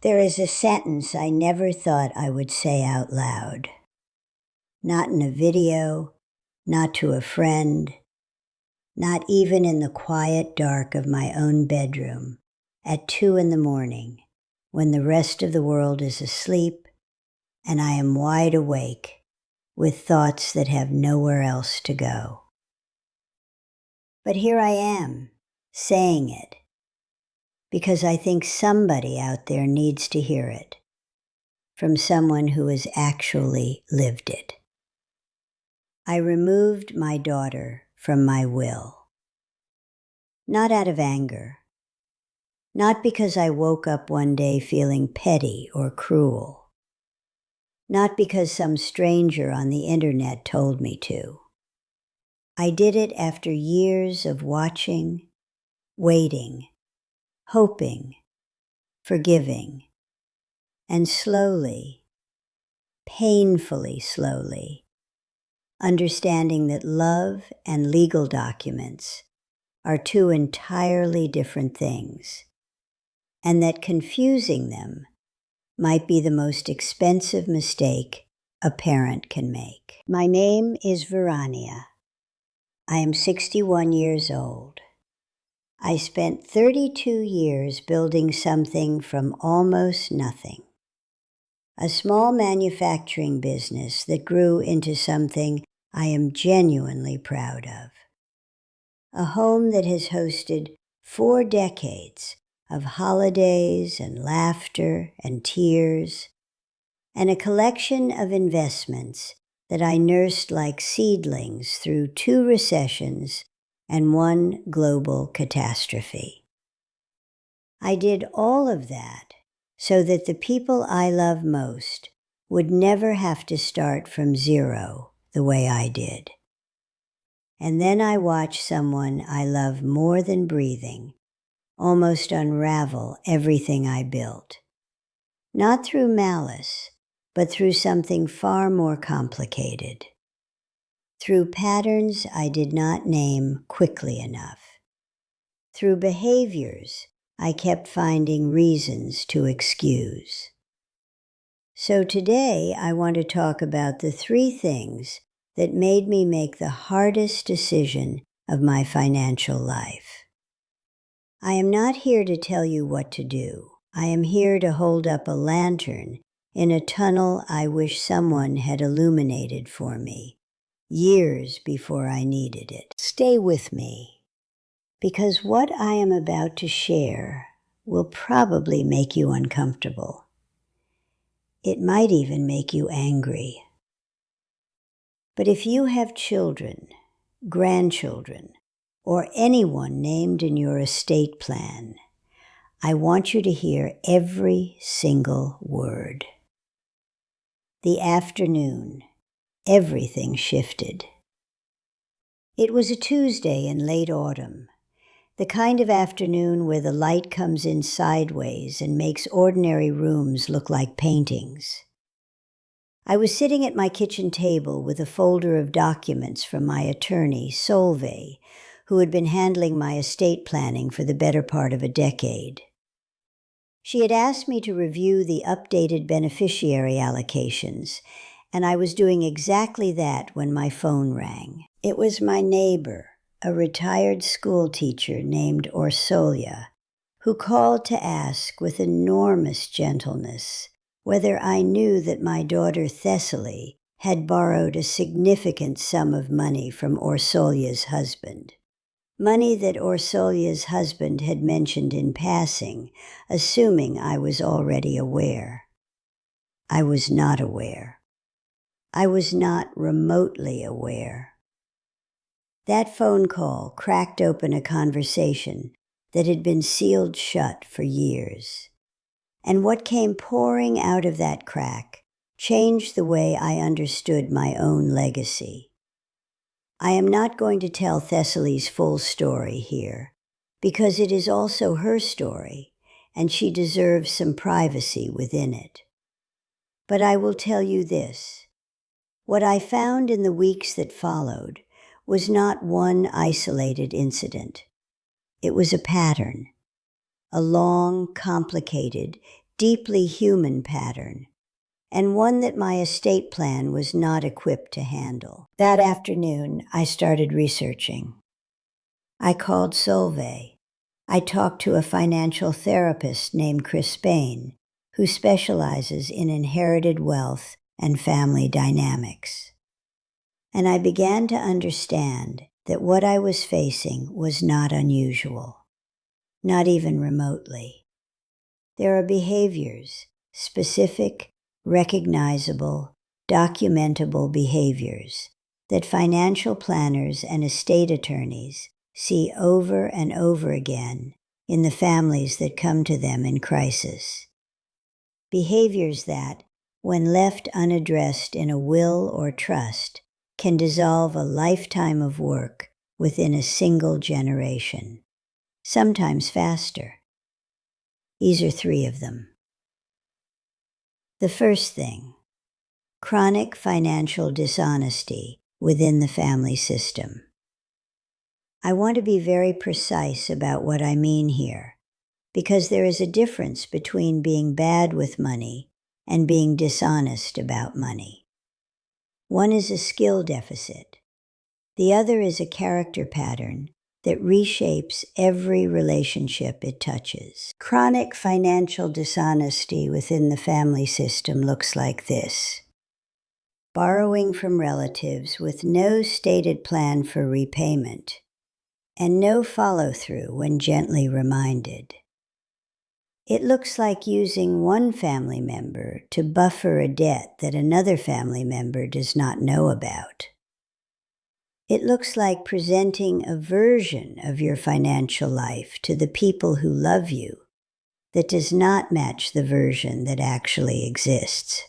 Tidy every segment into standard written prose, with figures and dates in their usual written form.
There is a sentence I never thought I would say out loud. Not in a video, not to a friend, not even in the quiet dark of my own bedroom at 2 a.m, when the rest of the world is asleep and I am wide awake with thoughts that have nowhere else to go. But here I am, saying it, because I think somebody out there needs to hear it, from someone who has actually lived it. I removed my daughter from my will. Not out of anger. Not because I woke up one day feeling petty or cruel. Not because some stranger on the internet told me to. I did it after years of watching, waiting, hoping, forgiving, and slowly, painfully slowly, understanding that love and legal documents are two entirely different things, and that confusing them might be the most expensive mistake a parent can make. My name is Verania. I am 61 years old. I spent 32 years building something from almost nothing. A small manufacturing business that grew into something I am genuinely proud of. A home that has hosted 4 decades of holidays and laughter and tears, and a collection of investments that I nursed like seedlings through 2 recessions and 1 global catastrophe. I did all of that so that the people I love most would never have to start from zero the way I did. And then I watched someone I love more than breathing almost unravel everything I built. Not through malice, but through something far more complicated. Through patterns I did not name quickly enough. Through behaviors I kept finding reasons to excuse. So today I want to talk about the 3 things that made me make the hardest decision of my financial life. I am not here to tell you what to do. I am here to hold up a lantern in a tunnel I wish someone had illuminated for me, years before I needed it. Stay with me, because what I am about to share will probably make you uncomfortable. It might even make you angry. But if you have children, grandchildren, or anyone named in your estate plan, I want you to hear every single word. The afternoon, everything shifted. It was a Tuesday in late autumn, the kind of afternoon where the light comes in sideways and makes ordinary rooms look like paintings. I was sitting at my kitchen table with a folder of documents from my attorney, Solveig, who had been handling my estate planning for the better part of a decade. She had asked me to review the updated beneficiary allocations, and I was doing exactly that when my phone rang. It was my neighbor, a retired school teacher named Orsolia, who called to ask with enormous gentleness whether I knew that my daughter Thessaly had borrowed a significant sum of money from Orsolia's husband. Money that Orsolia's husband had mentioned in passing, assuming I was already aware. I was not aware. I was not remotely aware. That phone call cracked open a conversation that had been sealed shut for years. And what came pouring out of that crack changed the way I understood my own legacy. I am not going to tell Thessaly's full story here, because it is also her story, and she deserves some privacy within it. But I will tell you this. What I found in the weeks that followed was not one isolated incident. It was a pattern, a long, complicated, deeply human pattern, and one that my estate plan was not equipped to handle. That afternoon, I started researching. I called Solveig. I talked to a financial therapist named Chris Bain, who specializes in inherited wealth and family dynamics. And I began to understand that what I was facing was not unusual, not even remotely. There are behaviors, specific, recognizable, documentable behaviors that financial planners and estate attorneys see over and over again in the families that come to them in crisis. Behaviors that, when left unaddressed in a will or trust, can dissolve a lifetime of work within a single generation, sometimes faster. These are 3 of them. The first thing, chronic financial dishonesty within the family system. I want to be very precise about what I mean here, because there is a difference between being bad with money and being dishonest about money. One is a skill deficit. The other is a character pattern that reshapes every relationship it touches. Chronic financial dishonesty within the family system looks like this: borrowing from relatives with no stated plan for repayment, and no follow-through when gently reminded. It looks like using one family member to buffer a debt that another family member does not know about. It looks like presenting a version of your financial life to the people who love you that does not match the version that actually exists.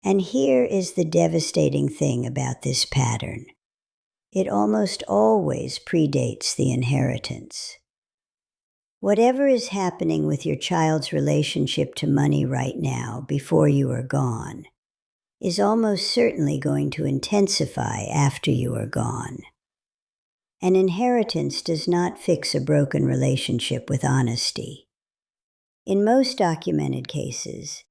And here is the devastating thing about this pattern. It almost always predates the inheritance. Whatever is happening with your child's relationship to money right now before you are gone is almost certainly going to intensify after you are gone. An inheritance does not fix a broken relationship with honesty. In most documented cases,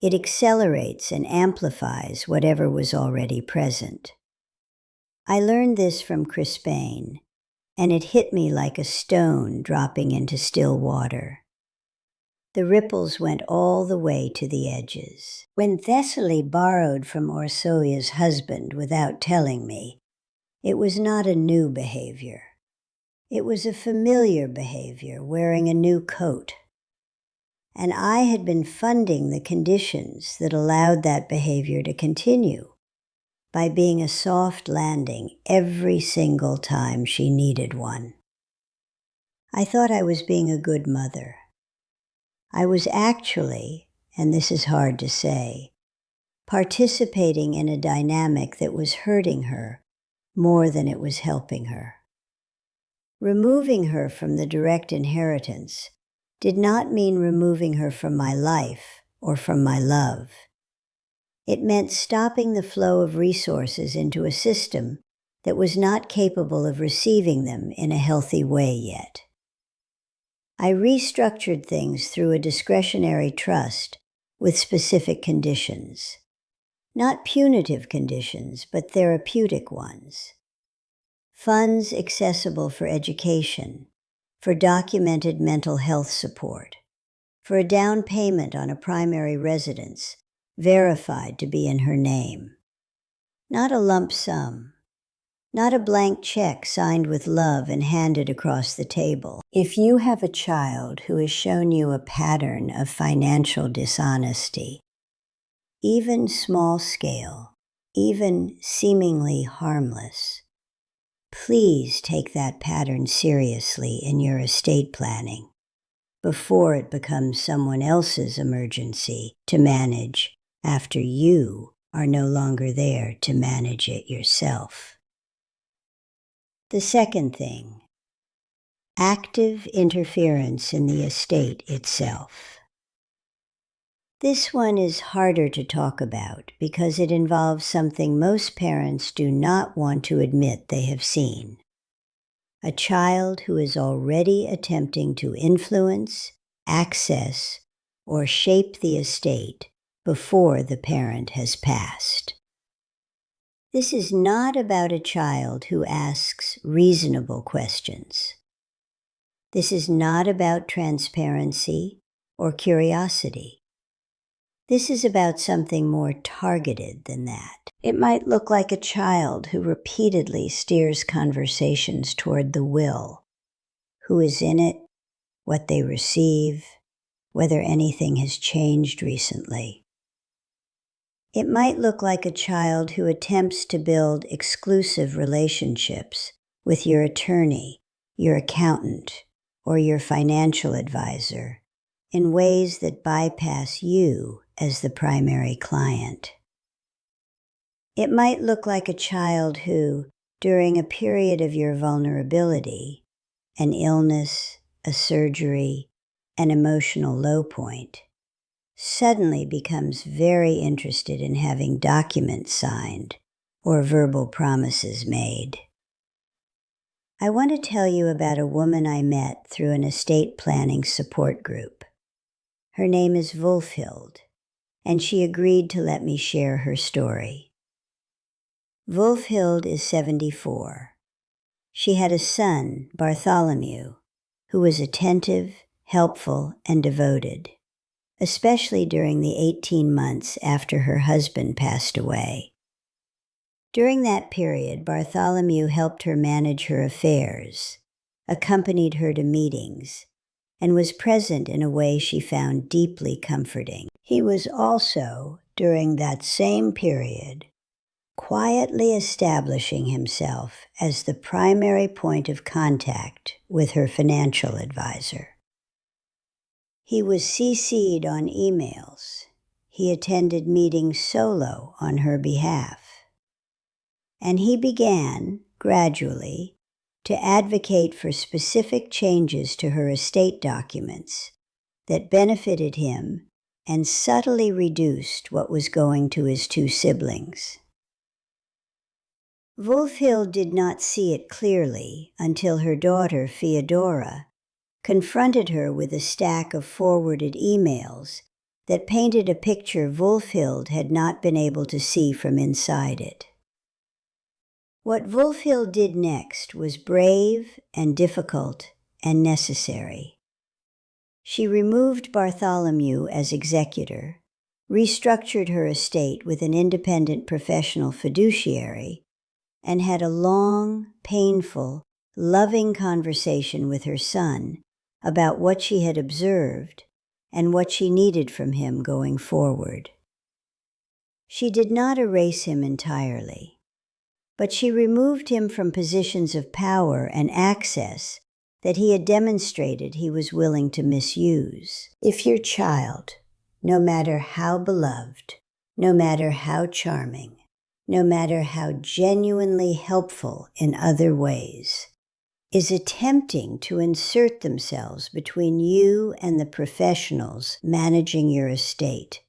it accelerates and amplifies whatever was already present. I learned this from Chris Bain, and it hit me like a stone dropping into still water. The ripples went all the way to the edges. When Thessaly borrowed from Orsoia's husband without telling me, it was not a new behavior. It was a familiar behavior, wearing a new coat. And I had been funding the conditions that allowed that behavior to continue by being a soft landing every single time she needed one. I thought I was being a good mother. I was actually, and this is hard to say, participating in a dynamic that was hurting her more than it was helping her. Removing her from the direct inheritance did not mean removing her from my life or from my love. It meant stopping the flow of resources into a system that was not capable of receiving them in a healthy way yet. I restructured things through a discretionary trust with specific conditions. Not punitive conditions, but therapeutic ones. Funds accessible for education, for documented mental health support, for a down payment on a primary residence, verified to be in her name. Not a lump sum. Not a blank check signed with love and handed across the table. If you have a child who has shown you a pattern of financial dishonesty, even small scale, even seemingly harmless, please take that pattern seriously in your estate planning before it becomes someone else's emergency to manage after you are no longer there to manage it yourself. The second thing, active interference in the estate itself. This one is harder to talk about because it involves something most parents do not want to admit they have seen. A child who is already attempting to influence, access, or shape the estate before the parent has passed. This is not about a child who asks reasonable questions. This is not about transparency or curiosity. This is about something more targeted than that. It might look like a child who repeatedly steers conversations toward the will, who is in it, what they receive, whether anything has changed recently. It might look like a child who attempts to build exclusive relationships with your attorney, your accountant, or your financial advisor in ways that bypass you as the primary client. It might look like a child who, during a period of your vulnerability, an illness, a surgery, an emotional low point, suddenly becomes very interested in having documents signed or verbal promises made. I want to tell you about a woman I met through an estate planning support group. Her name is Wulfhild, and she agreed to let me share her story. Wulfhild is 74. She had a son, Bartholomew, who was attentive, helpful, and devoted, especially during the 18 months after her husband passed away. During that period, Bartholomew helped her manage her affairs, accompanied her to meetings, and was present in a way she found deeply comforting. He was also, during that same period, quietly establishing himself as the primary point of contact with her financial advisor. He was CC'd on emails. He attended meetings solo on her behalf. And he began, gradually, to advocate for specific changes to her estate documents that benefited him and subtly reduced what was going to his 2 siblings. Wulfhild did not see it clearly until her daughter, Feodora, confronted her with a stack of forwarded emails that painted a picture Wulfhild had not been able to see from inside it. What Wulfhild did next was brave and difficult and necessary. She removed Bartholomew as executor, restructured her estate with an independent professional fiduciary, and had a long, painful, loving conversation with her son about what she had observed and what she needed from him going forward. She did not erase him entirely, but she removed him from positions of power and access that he had demonstrated he was willing to misuse. If your child, no matter how beloved, no matter how charming, no matter how genuinely helpful in other ways, is attempting to insert themselves between you and the professionals managing your estate,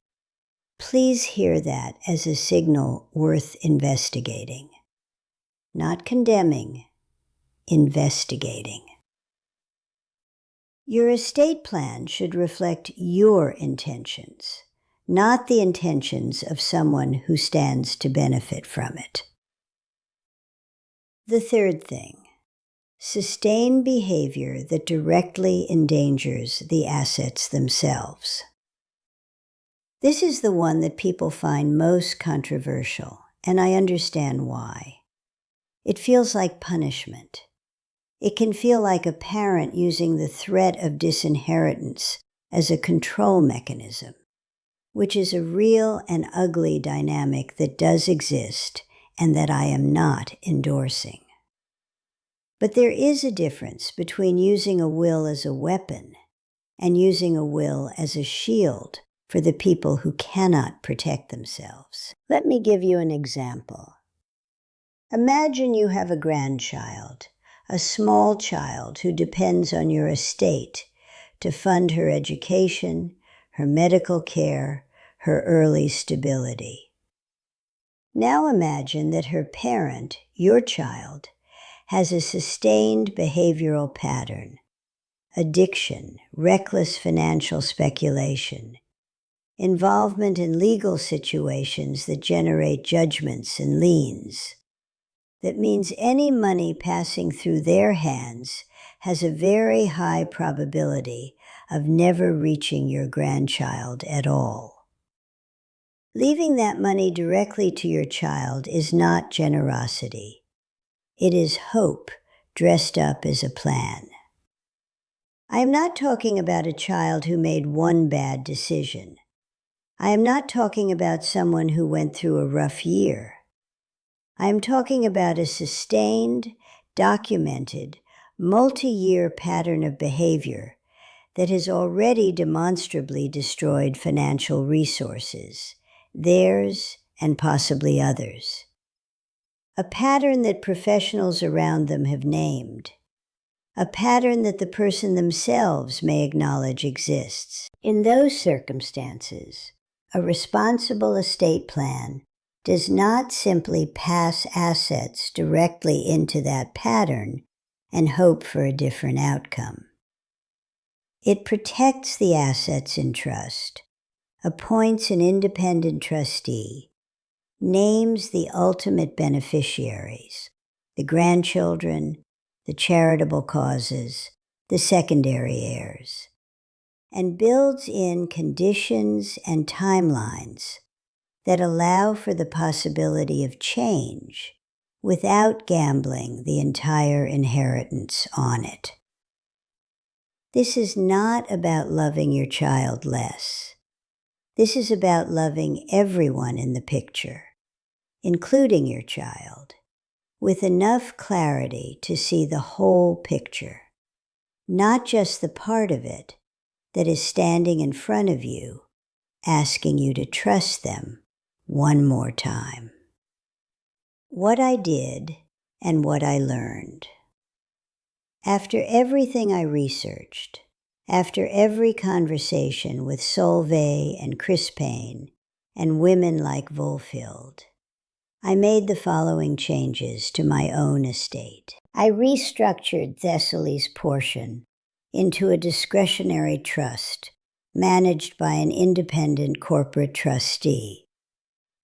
please hear that as a signal worth investigating. Not condemning, investigating. Your estate plan should reflect your intentions, not the intentions of someone who stands to benefit from it. The third thing, sustain behavior that directly endangers the assets themselves. This is the one that people find most controversial, and I understand why. It feels like punishment. It can feel like a parent using the threat of disinheritance as a control mechanism, which is a real and ugly dynamic that does exist and that I am not endorsing. But there is a difference between using a will as a weapon and using a will as a shield for the people who cannot protect themselves. Let me give you an example. Imagine you have a grandchild, a small child who depends on your estate to fund her education, her medical care, her early stability. Now imagine that her parent, your child, has a sustained behavioral pattern, addiction, reckless financial speculation, involvement in legal situations that generate judgments and liens. That means any money passing through their hands has a very high probability of never reaching your grandchild at all. Leaving that money directly to your child is not generosity. It is hope dressed up as a plan. I am not talking about a child who made one bad decision. I am not talking about someone who went through a rough year. I am talking about a sustained, documented, multi-year pattern of behavior that has already demonstrably destroyed financial resources, theirs and possibly others. A pattern that professionals around them have named. A pattern that the person themselves may acknowledge exists. In those circumstances, a responsible estate plan does not simply pass assets directly into that pattern and hope for a different outcome. It protects the assets in trust, appoints an independent trustee, names the ultimate beneficiaries, the grandchildren, the charitable causes, the secondary heirs, and builds in conditions and timelines that allow for the possibility of change without gambling the entire inheritance on it. This is not about loving your child less. This is about loving everyone in the picture, including your child, with enough clarity to see the whole picture, not just the part of it that is standing in front of you, asking you to trust them one more time. What I did and what I learned. After everything I researched, after every conversation with Solveig and Chris Payne and women like Wolfield, I made the following changes to my own estate. I restructured Thessaly's portion into a discretionary trust managed by an independent corporate trustee,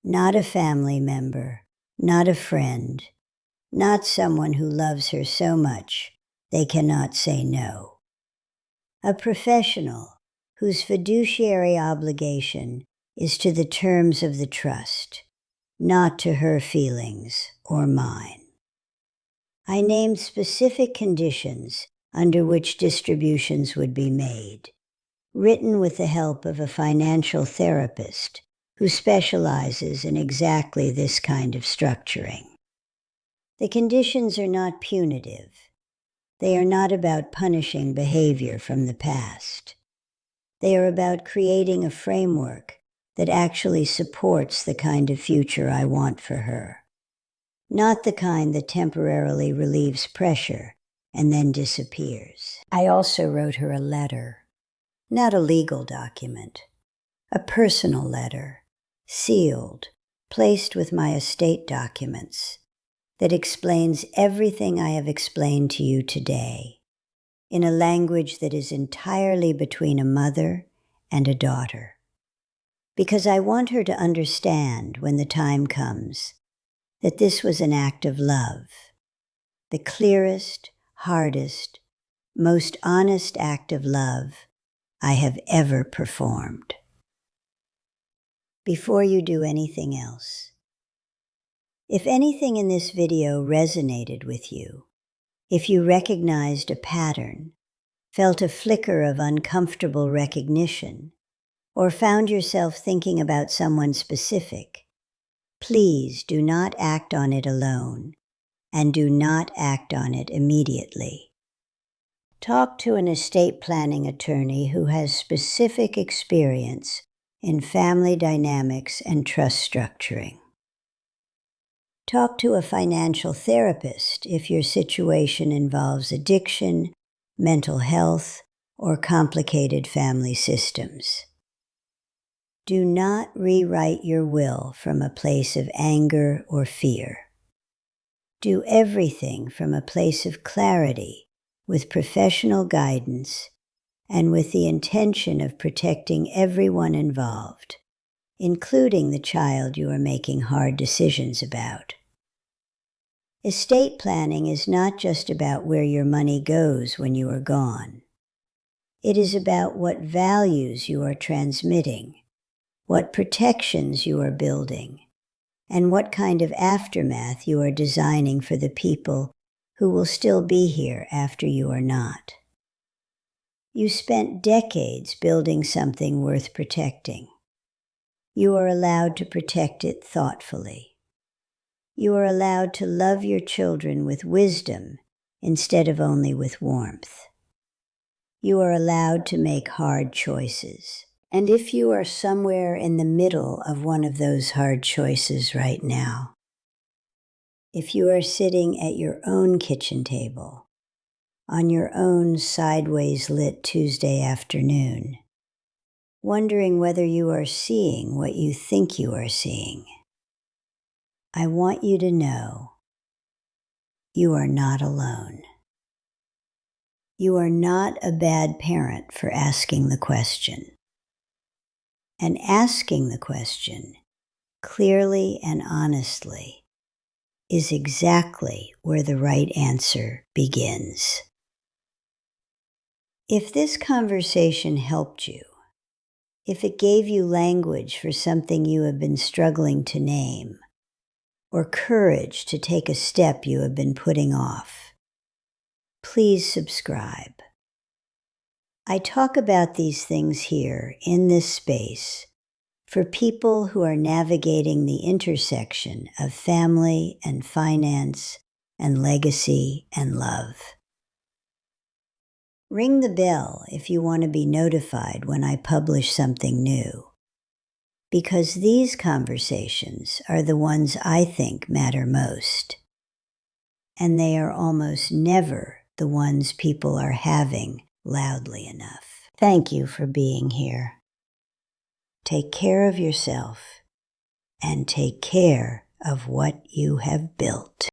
not a family member, not a friend, not someone who loves her so much they cannot say no. A professional whose fiduciary obligation is to the terms of the trust, not to her feelings or mine. I named specific conditions under which distributions would be made, written with the help of a financial therapist who specializes in exactly this kind of structuring. The conditions are not punitive. They are not about punishing behavior from the past. They are about creating a framework that actually supports the kind of future I want for her, not the kind that temporarily relieves pressure and then disappears. I also wrote her a letter, not a legal document, a personal letter, sealed, placed with my estate documents, that explains everything I have explained to you today, in a language that is entirely between a mother and a daughter. Because I want her to understand when the time comes that this was an act of love, the clearest, hardest, most honest act of love I have ever performed. Before you do anything else, if anything in this video resonated with you, if you recognized a pattern, felt a flicker of uncomfortable recognition, or found yourself thinking about someone specific, please do not act on it alone, and do not act on it immediately. Talk to an estate planning attorney who has specific experience in family dynamics and trust structuring. Talk to a financial therapist if your situation involves addiction, mental health, or complicated family systems. Do not rewrite your will from a place of anger or fear. Do everything from a place of clarity with professional guidance and with the intention of protecting everyone involved, including the child you are making hard decisions about. Estate planning is not just about where your money goes when you are gone. It is about what values you are transmitting, what protections you are building, and what kind of aftermath you are designing for the people who will still be here after you are not. You spent decades building something worth protecting. You are allowed to protect it thoughtfully. You are allowed to love your children with wisdom instead of only with warmth. You are allowed to make hard choices. And if you are somewhere in the middle of one of those hard choices right now, if you are sitting at your own kitchen table, on your own sideways lit Tuesday afternoon, wondering whether you are seeing what you think you are seeing, I want you to know you are not alone. You are not a bad parent for asking the question. And asking the question clearly and honestly is exactly where the right answer begins. If this conversation helped you, if it gave you language for something you have been struggling to name, or courage to take a step you have been putting off, please subscribe. I talk about these things here in this space for people who are navigating the intersection of family and finance and legacy and love. Ring the bell if you want to be notified when I publish something new, because these conversations are the ones I think matter most, and they are almost never the ones people are having loudly enough. Thank you for being here. Take care of yourself and take care of what you have built.